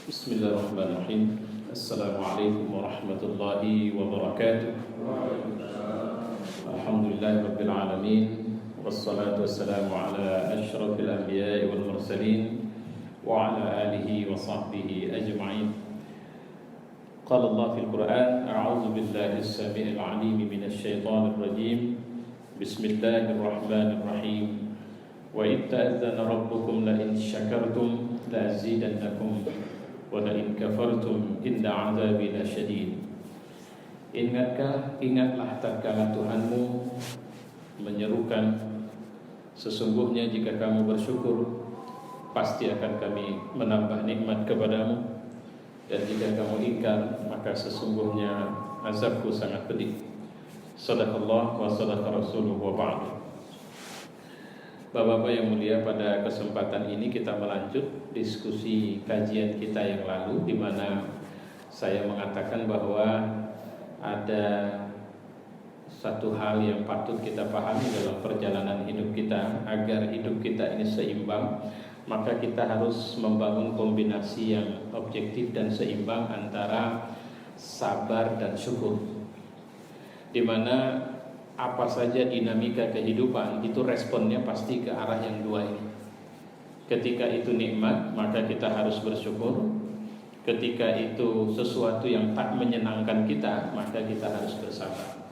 Bismillahirrahmanirrahim. Assalamualaikum warahmatullahi wabarakatuh. Alhamdulillahirabbil alamin. Wassalatu wassalamu ala asyrafil anbiya'i wal mursalin wa ala alihi wa sahbihi ajma'in. Qala Allah fil Qur'an, a'udzu billahi as-sami'il 'alim minasy syaithanir rajim. Bismillahirrahmanirrahim. Wa idh ta'adzana rabbukum la in syakartum la azidannakum wa la in kafartum inna 'adzabi lasyadid. Ingatlah tatkala Tuhanmu menyerukan, sesungguhnya jika kamu bersyukur pasti akan kami menambah nikmat kepadamu, dan jika kamu ingkar maka sesungguhnya azabku sangat pedih. Shadaqallah wa shadaqa rasuluhu wa ba'du. Bapak-bapak yang mulia, pada kesempatan ini kita melanjut diskusi kajian kita yang lalu, di mana saya mengatakan bahwa ada satu hal yang patut kita pahami dalam perjalanan hidup kita. Agar hidup kita ini seimbang, maka kita harus membangun kombinasi yang objektif dan seimbang antara sabar dan syukur, di mana apa saja dinamika kehidupan itu responnya pasti ke arah yang dua ini. Ketika itu nikmat, maka kita harus bersyukur. Ketika itu sesuatu yang tak menyenangkan kita, maka kita harus bersabar.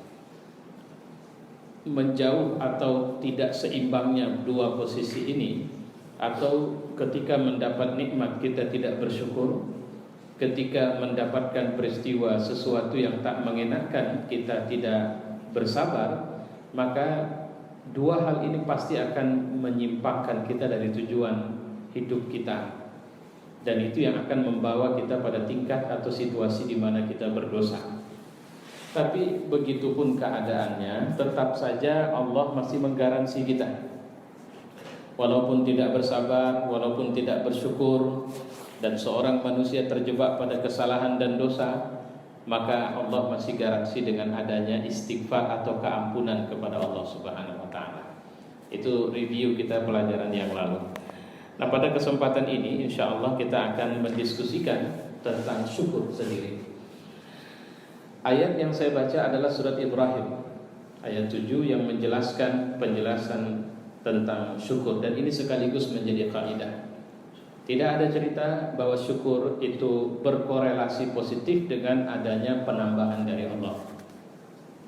Menjauh atau tidak seimbangnya dua posisi ini, atau ketika mendapat nikmat kita tidak bersyukur, ketika mendapatkan peristiwa sesuatu yang tak mengenakan kita tidak bersabar, maka dua hal ini pasti akan menyimpangkan kita dari tujuan hidup kita, dan itu yang akan membawa kita pada tingkat atau situasi di mana kita berdosa. Tapi begitupun keadaannya, tetap saja Allah masih menggaransi kita. Walaupun tidak bersabar, walaupun tidak bersyukur, dan seorang manusia terjebak pada kesalahan dan dosa, maka Allah masih garansi dengan adanya istighfar atau keampunan kepada Allah Subhanahu wa taala. Itu review kita pelajaran yang lalu. Nah, pada kesempatan ini insyaallah kita akan mendiskusikan tentang syukur sendiri. Ayat yang saya baca adalah surat Ibrahim ayat 7 yang menjelaskan penjelasan tentang syukur, dan ini sekaligus menjadi kaidah. Tidak ada cerita bahwa syukur itu berkorelasi positif dengan adanya penambahan dari Allah.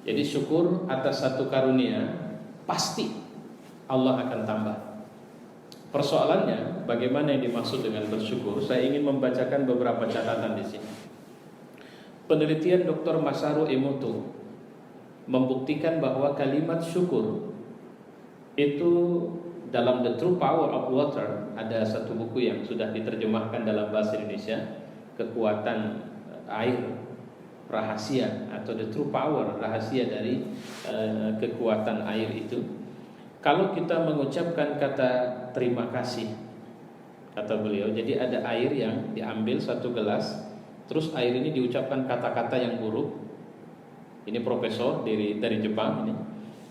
Jadi syukur atas satu karunia pasti Allah akan tambah. Persoalannya bagaimana yang dimaksud dengan bersyukur? Saya ingin membacakan beberapa catatan di sini. Penelitian Dr. Masaru Emoto membuktikan bahwa kalimat syukur itu dalam The True Power of Water, ada satu buku yang sudah diterjemahkan dalam bahasa Indonesia, Kekuatan Air, Rahasia, atau The True Power, rahasia dari kekuatan air itu. Kalau kita mengucapkan kata terima kasih, kata beliau, jadi ada air yang diambil satu gelas, terus air ini diucapkan kata-kata yang buruk. Ini profesor dari Jepang ini.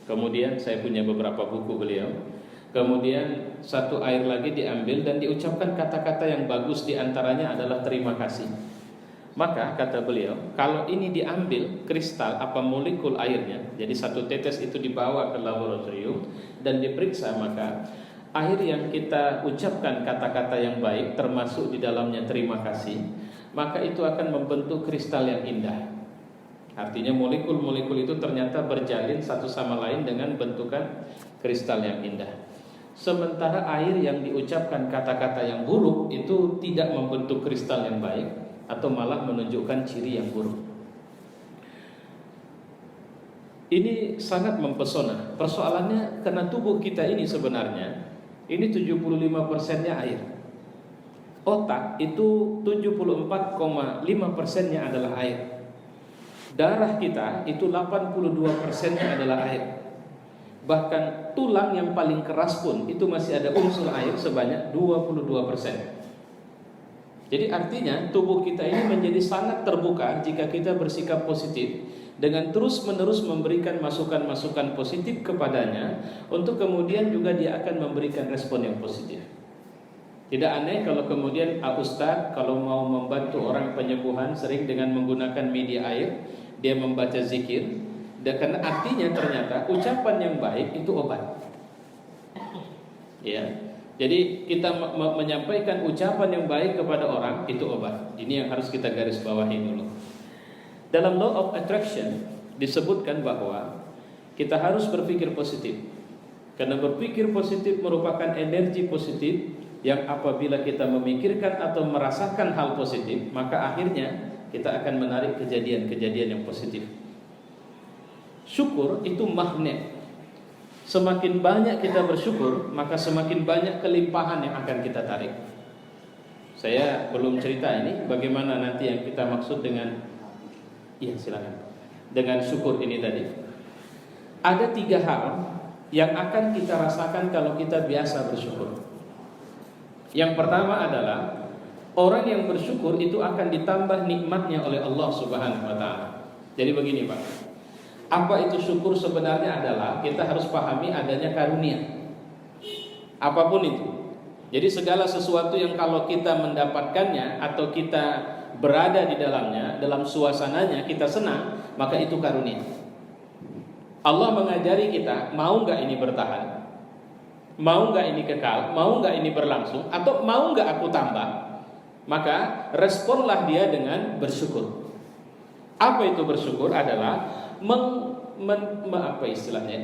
Kemudian saya punya beberapa buku beliau. Kemudian satu air lagi diambil dan diucapkan kata-kata yang bagus, diantaranya adalah terima kasih. Maka kata beliau, kalau ini diambil kristal apa molekul airnya, jadi satu tetes itu dibawa ke laboratorium dan diperiksa, maka air yang kita ucapkan kata-kata yang baik termasuk di dalamnya terima kasih, maka itu akan membentuk kristal yang indah. Artinya molekul-molekul itu ternyata berjalin satu sama lain dengan bentukan kristal yang indah. Sementara air yang diucapkan kata-kata yang buruk itu tidak membentuk kristal yang baik, atau malah menunjukkan ciri yang buruk. Ini sangat mempesona. Persoalannya karena tubuh kita ini sebenarnya ini 75%-nya air. Otak itu 74,5%-nya adalah air. Darah kita itu 82%-nya adalah air. Bahkan tulang yang paling keras pun itu masih ada unsur air sebanyak 22%. Jadi artinya tubuh kita ini menjadi sangat terbuka jika kita bersikap positif, dengan terus-menerus memberikan masukan-masukan positif kepadanya, untuk kemudian juga dia akan memberikan respon yang positif. Tidak aneh kalau kemudian Ustadz kalau mau membantu orang penyembuhan sering dengan menggunakan media air, dia membaca zikir, dan karena artinya ternyata ucapan yang baik itu obat. Ya, jadi kita menyampaikan ucapan yang baik kepada orang itu obat. Ini yang harus kita garis bawahi dulu. Dalam law of attraction disebutkan bahwa kita harus berpikir positif. Karena berpikir positif merupakan energi positif yang apabila kita memikirkan atau merasakan hal positif, maka akhirnya kita akan menarik kejadian-kejadian yang positif. Syukur itu magnet. Semakin banyak kita bersyukur, maka semakin banyak kelimpahan yang akan kita tarik. Saya belum cerita ini bagaimana nanti yang kita maksud dengan, iya silakan, dengan syukur ini tadi. Ada 3 hal yang akan kita rasakan kalau kita biasa bersyukur. Yang pertama adalah orang yang bersyukur itu akan ditambah nikmatnya oleh Allah Subhanahu wa taala. Jadi begini, Pak. Apa itu syukur sebenarnya adalah kita harus pahami adanya karunia. Apapun itu. Jadi segala sesuatu yang kalau kita mendapatkannya atau kita berada di dalamnya, dalam suasananya kita senang, maka itu karunia. Allah mengajari kita, mau enggak ini bertahan? Mau enggak ini kekal? Mau enggak ini berlangsung? Atau mau enggak aku tambah? Maka responlah dia dengan bersyukur. Apa itu bersyukur? Adalah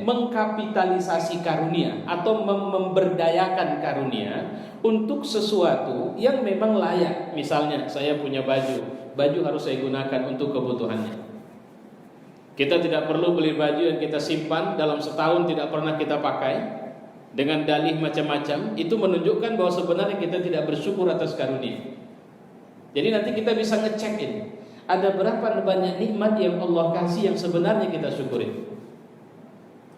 mengkapitalisasi karunia atau memberdayakan karunia untuk sesuatu yang memang layak. Misalnya saya punya baju harus saya gunakan untuk kebutuhannya. Kita tidak perlu beli baju yang kita simpan dalam setahun tidak pernah kita pakai dengan dalih macam-macam. Itu menunjukkan bahwa sebenarnya kita tidak bersyukur atas karunia. Jadi nanti kita bisa ngecek ini, ada berapa banyak nikmat yang Allah kasih yang sebenarnya kita syukuri.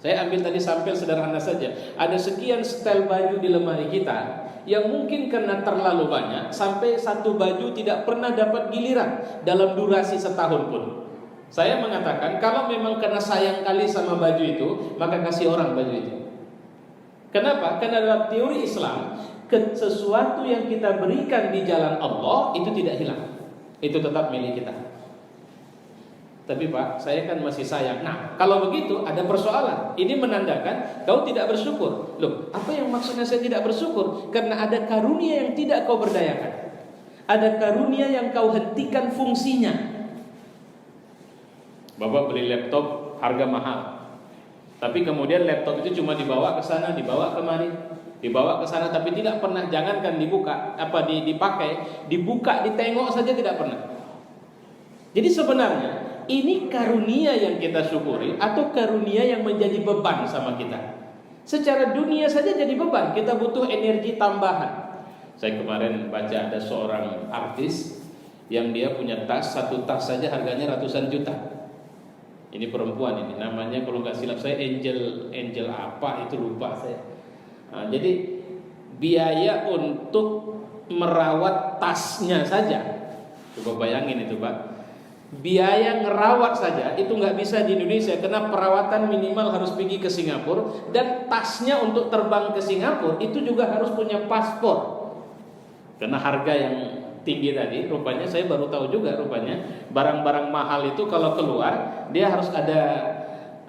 Saya ambil tadi sampel sederhana saja. Ada sekian setel baju di lemari kita yang mungkin karena terlalu banyak sampai satu baju tidak pernah dapat giliran dalam durasi setahun pun. Saya mengatakan kalau memang karena sayang kali sama baju itu, maka kasih orang baju itu. Kenapa? Karena dalam teori Islam, sesuatu yang kita berikan di jalan Allah itu tidak hilang. Itu tetap milik kita. Tapi Pak, saya kan masih sayang. Nah, kalau begitu ada persoalan. Ini menandakan kau tidak bersyukur. Loh, apa yang maksudnya saya tidak bersyukur? Karena ada karunia yang tidak kau berdayakan. Ada karunia yang kau hentikan fungsinya. Bapak beli laptop harga mahal, tapi kemudian laptop itu cuma dibawa ke sana, dibawa kemari, dibawa ke sana, tapi tidak pernah, jangankan dibuka, dipakai, dibuka, ditengok saja tidak pernah. Jadi sebenarnya ini karunia yang kita syukuri atau karunia yang menjadi beban sama kita. Secara dunia saja jadi beban, kita butuh energi tambahan. Saya kemarin baca ada seorang artis yang dia punya tas, satu tas saja harganya ratusan juta. Ini perempuan ini, namanya kalau nggak silap saya Angel apa itu lupa saya. Nah, jadi biaya untuk merawat tasnya saja, coba bayangin itu Pak. Biaya ngerawat saja itu nggak bisa di Indonesia karena perawatan minimal harus pergi ke Singapura, dan tasnya untuk terbang ke Singapura itu juga harus punya paspor. Karena harga yang tinggi tadi, rupanya saya baru tahu juga rupanya barang-barang mahal itu kalau keluar dia harus ada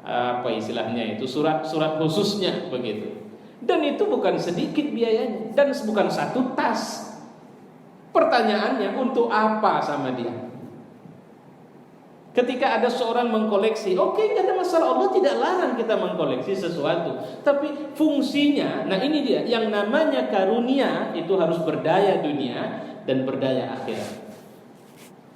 apa istilahnya itu surat khususnya begitu. Dan itu bukan sedikit biayanya dan bukan satu tas. Pertanyaannya untuk apa sama dia? Ketika ada seorang mengkoleksi, oke, tidak ada masalah, Allah tidak larang kita mengkoleksi sesuatu, tapi fungsinya, nah ini dia, yang namanya karunia itu harus berdaya dunia dan berdaya akhirat.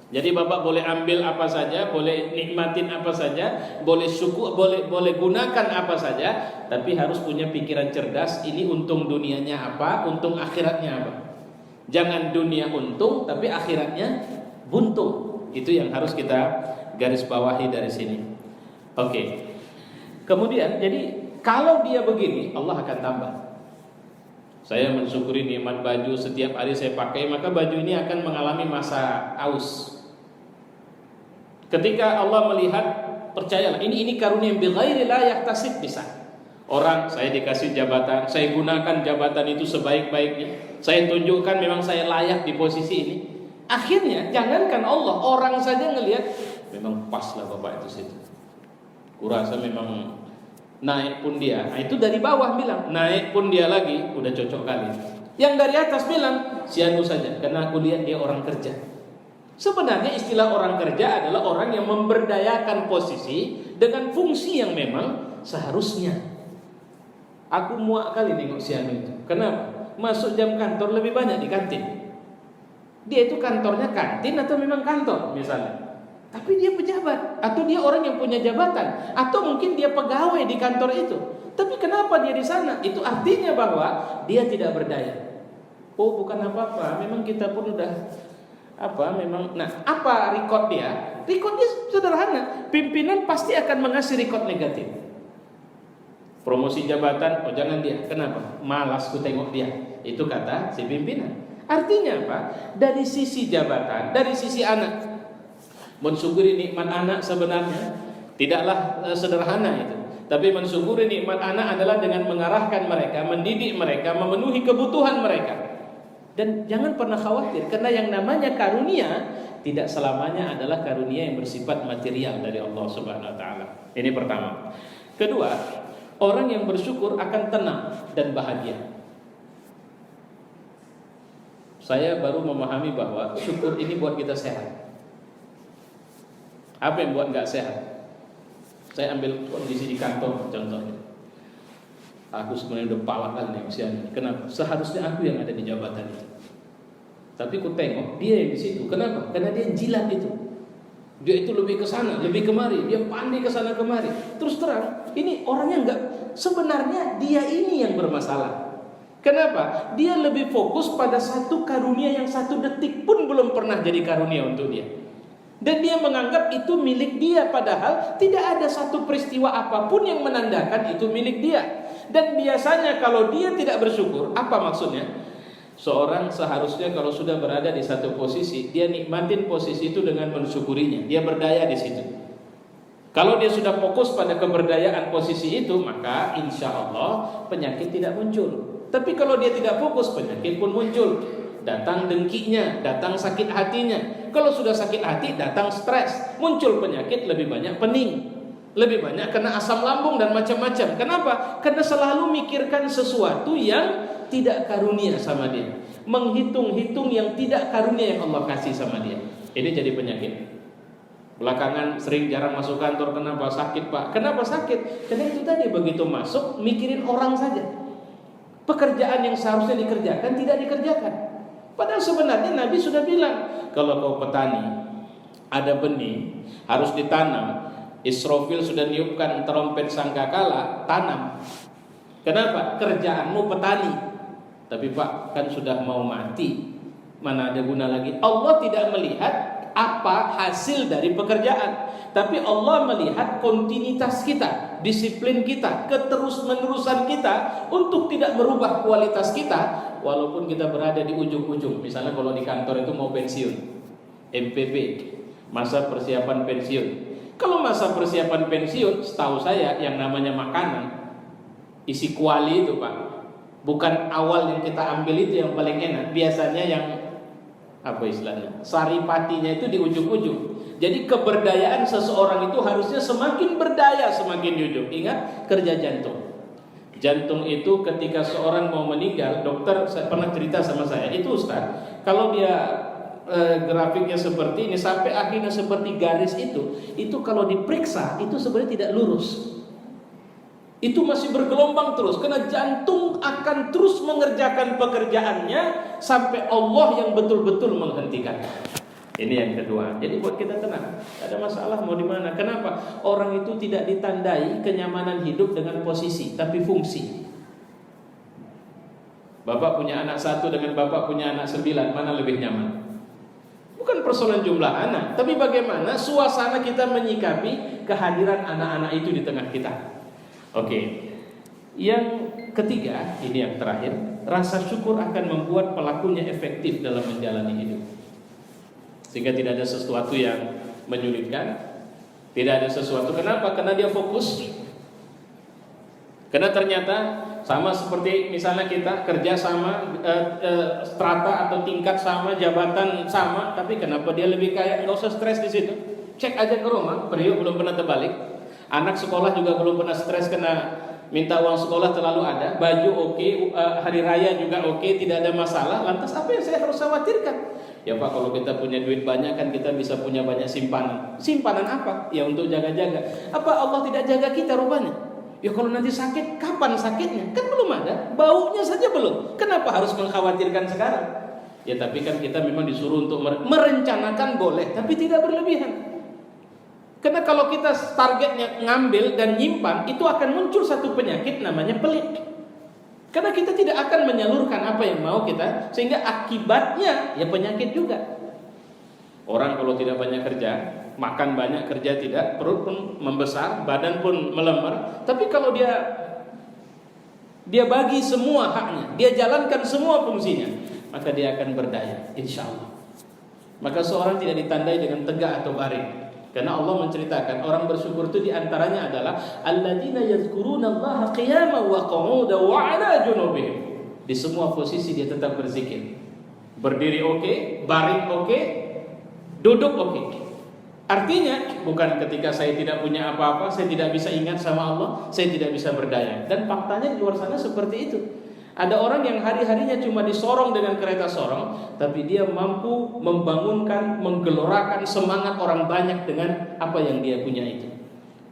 Jadi Bapak boleh ambil apa saja, boleh nikmatin apa saja, boleh syukur, boleh gunakan apa saja, tapi harus punya pikiran cerdas. Ini untung dunianya apa, untung akhiratnya apa. Jangan dunia untung, tapi akhiratnya buntung. Itu yang harus kita garis bawahi dari sini. Oke. Kemudian, jadi kalau dia begini, Allah akan tambah. Saya mensyukuri nikmat baju setiap hari saya pakai, maka baju ini akan mengalami masa aus. Ketika Allah melihat, percayalah, ini karunia yang bighairi la yahtasib bisa. Orang, saya dikasih jabatan, saya gunakan jabatan itu sebaik-baiknya, saya tunjukkan memang saya layak di posisi ini. Akhirnya jangankan Allah, orang saja ngelihat memang pas lah bapak itu situ. Kurasa memang naik pun dia. Nah, itu dari bawah bilang naik pun dia lagi udah cocok kali. Yang dari atas bilang si anu saja, karena aku lihat dia orang kerja. Sebenarnya istilah orang kerja adalah orang yang memberdayakan posisi dengan fungsi yang memang seharusnya. Aku muak kali nengok si anu itu. Kenapa? Masuk jam kantor lebih banyak di kantin. Dia itu kantornya kantin atau memang kantor misalnya. Tapi dia pejabat, atau dia orang yang punya jabatan, atau mungkin dia pegawai di kantor itu. Tapi kenapa dia di sana? Itu artinya bahwa dia tidak berdaya. Oh, bukan apa-apa. Memang kita pun udah memang. Nah, apa record dia? Record dia sederhana. Pimpinan pasti akan mengasih record negatif. Promosi jabatan, oh jangan dia. Kenapa? Malas ku tengok dia. Itu kata si pimpinan. Artinya apa? Dari sisi jabatan, dari sisi anak, mensyukuri nikmat anak sebenarnya tidaklah sederhana itu. Tapi mensyukuri nikmat anak adalah dengan mengarahkan mereka, mendidik mereka, memenuhi kebutuhan mereka. Dan jangan pernah khawatir, karena yang namanya karunia tidak selamanya adalah karunia yang bersifat material dari Allah Subhanahu wa taala. Ini pertama. Kedua, orang yang bersyukur akan tenang dan bahagia. Saya baru memahami bahwa syukur ini buat kita sehat. Apa yang buat nggak sehat? Saya ambil kondisi di kantor contohnya. Aku sebenarnya udah palakan nih usianya. Kenapa? Seharusnya aku yang ada di jabatan itu. Tapi ku tengok dia yang di situ. Kenapa? Karena dia jilat itu. Dia itu lebih ke sana, lebih kemari. Dia pandai ke sana kemari. Terus terang, ini orangnya enggak. Sebenarnya dia ini yang bermasalah. Kenapa? Dia lebih fokus pada satu karunia yang satu detik pun belum pernah jadi karunia untuk dia. Dan dia menganggap itu milik dia, padahal tidak ada satu peristiwa apapun yang menandakan itu milik dia. Dan biasanya kalau dia tidak bersyukur, apa maksudnya? Seorang seharusnya kalau sudah berada di satu posisi, dia nikmatin posisi itu dengan mensyukurinya. Dia berdaya di situ. Kalau dia sudah fokus pada keberdayaan posisi itu, maka insya Allah penyakit tidak muncul. Tapi kalau dia tidak fokus, penyakit pun muncul. Datang dengkinya, datang sakit hatinya. Kalau sudah sakit hati, datang stres. Muncul penyakit, lebih banyak pening, lebih banyak kena asam lambung dan macam-macam. Kenapa? Karena selalu mikirkan sesuatu yang tidak karunia sama dia, menghitung-hitung yang tidak karunia yang Allah kasih sama dia. Ini jadi penyakit. Belakangan sering jarang masuk kantor. Kenapa? Sakit pak. Kenapa sakit? Karena itu tadi, begitu masuk mikirin orang saja. Pekerjaan yang seharusnya dikerjakan tidak dikerjakan. Padahal sebenarnya Nabi sudah bilang, kalau kau petani, ada benih harus ditanam, Israfil sudah niupkan trompet sangkakala, tanam. Kenapa? Kerjaanmu petani. Tapi pak, kan sudah mau mati, mana ada guna lagi. Allah tidak melihat apa hasil dari pekerjaan, tapi Allah melihat kontinuitas kita, disiplin kita, keterus-menerusan kita untuk tidak merubah kualitas kita, walaupun kita berada di ujung-ujung. Misalnya kalau di kantor itu mau pensiun, MPP, masa persiapan pensiun. Kalau masa persiapan pensiun, setahu saya yang namanya makanan isi kuali itu pak, bukan awal yang kita ambil itu yang paling enak. Biasanya yang apa istilahnya, saripatinya itu di ujung-ujung. Jadi keberdayaan seseorang itu harusnya semakin berdaya semakin di ujung. Ingat kerja jantung. Jantung itu ketika seorang mau meninggal, dokter saya pernah cerita sama saya, itu Ustaz, kalau dia grafiknya seperti ini sampai akhirnya seperti garis itu kalau diperiksa itu sebenarnya tidak lurus. Itu masih bergelombang terus, karena jantung akan terus mengerjakan pekerjaannya sampai Allah yang betul-betul menghentikan. Ini yang kedua. Jadi buat kita tenang, tidak ada masalah mau di mana. Kenapa? Orang itu tidak ditandai kenyamanan hidup dengan posisi, tapi fungsi. Bapak punya anak 1 dengan bapak punya anak 9, mana lebih nyaman? Bukan persoalan jumlah anak, tapi bagaimana suasana kita menyikapi kehadiran anak-anak itu di tengah kita. Oke. Yang ketiga, ini yang terakhir, rasa syukur akan membuat pelakunya efektif dalam menjalani hidup. Sehingga tidak ada sesuatu yang menyulitkan, tidak ada sesuatu. Kenapa? Karena dia fokus. Karena ternyata sama seperti misalnya kita kerja sama, strata atau tingkat sama, jabatan sama, tapi kenapa dia lebih kaya? Nggak usah stres di situ. Cek aja ke rumah, periuk belum pernah terbalik. Anak sekolah juga belum pernah stres kena minta uang sekolah terlalu ada, baju oke, hari raya juga oke, tidak ada masalah. Lantas apa yang saya harus khawatirkan? Ya Pak, kalau kita punya duit banyak kan kita bisa punya banyak simpanan. Simpanan apa? Ya untuk jaga-jaga. Apa Allah tidak jaga kita rupanya? Ya kalau nanti sakit, kapan sakitnya? Kan belum ada, baunya saja belum. Kenapa harus mengkhawatirkan sekarang? Ya tapi kan kita memang disuruh untuk merencanakan boleh, tapi tidak berlebihan. Karena kalau kita targetnya ngambil dan nyimpan, itu akan muncul satu penyakit namanya pelit. Karena kita tidak akan menyalurkan apa yang mau kita, sehingga akibatnya ya penyakit juga. Orang kalau tidak banyak kerja, makan banyak, kerja tidak, perut pun membesar, badan pun melembar. Tapi kalau dia bagi semua haknya, dia jalankan semua fungsinya, maka dia akan berdaya, insya Allah. Maka seorang tidak ditandai dengan tegak atau baring. Karena Allah menceritakan orang bersyukur itu diantaranya adalah alladzina yazkurunallaha qiyaman wa qu'udan wa 'ala junubihim. Di semua posisi dia tetap berzikir. Berdiri oke, baring oke, duduk oke. Artinya bukan ketika saya tidak punya apa-apa, saya tidak bisa ingat sama Allah, saya tidak bisa berdaya. Dan faktanya di luar sana seperti itu. Ada orang yang hari-harinya cuma disorong dengan kereta sorong, tapi dia mampu membangunkan, menggelorakan semangat orang banyak dengan apa yang dia punya itu.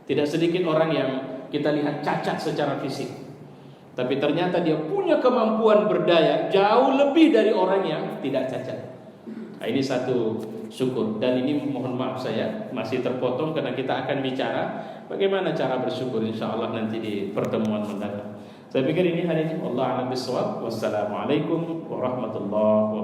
Tidak sedikit orang yang kita lihat cacat secara fisik, tapi ternyata dia punya kemampuan berdaya jauh lebih dari orang yang tidak cacat. Nah, ini satu syukur. Dan ini mohon maaf saya masih terpotong karena kita akan bicara bagaimana cara bersyukur, insya Allah nanti di pertemuan mendatang. Saya pikir ini hari ini. Wallahu a'lam bishawab. Wassalamualaikum warahmatullahi wabarakatuh.